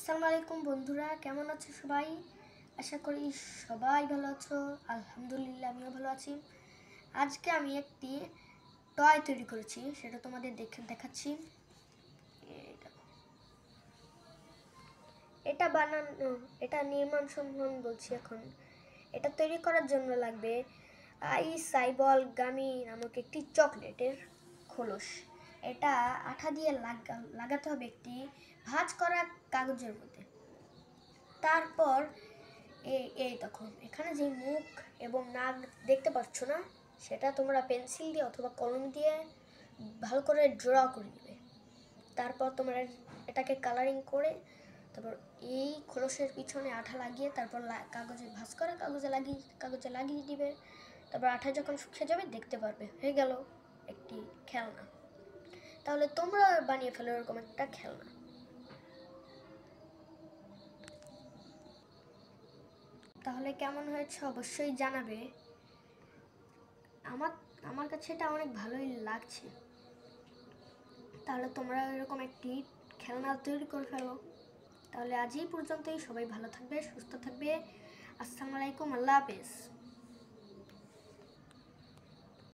আসসালামু আলাইকুম বন্ধুরা, কেমন আছো সবাই? আশা করি সবাই ভালো আছো। আলহামদুলিল্লাহ, আমিও ভালো আছি। আজকে আমি একটি টয় তৈরি করেছি, সেটা তোমাদের দেখাচ্ছি। এটা বানানো, এটা নির্মাণ সম্বন্ধ বলছি এখন। এটা তৈরি করার জন্য লাগবে সাইবল গামি নামক একটি চকলেটের খোলস। এটা আঠা দিয়ে লাগাতে হবে একটি ভাঁজ করা কাগজের মধ্যে। তারপর এই দেখো, এখানে যে মুখ এবং নাক দেখতে পাচ্ছ না, সেটা তোমরা পেন্সিল দিয়ে অথবা কলম দিয়ে ভালো করে ড্র করে দিবে। তারপর তোমরা এটাকে কালারিং করে তারপর এই খোলসের পিছনে আঠা লাগিয়ে তারপর কাগজে ভাঁজ করা কাগজে লাগিয়ে দিবে। তারপর আঠা যখন শুকিয়ে যাবে দেখতে পারবে হয়ে গেল একটি খেলনা। তাহলে তোমরা বানিয়ে ফেলো এরকম একটা খেলনা। তাহলে কেমন হয়েছে অবশ্যই জানাবে। আমার আমার কাছে এটা অনেক ভালোই লাগছে। তাহলে তোমরা এরকম একটি খেলনা তৈরি করে ফেলো। তাহলে আজ এই পর্যন্তই। সবাই ভালো থাকবে, সুস্থ থাকবে। আসসালামু আলাইকুম, আল্লাহ হাফেজ।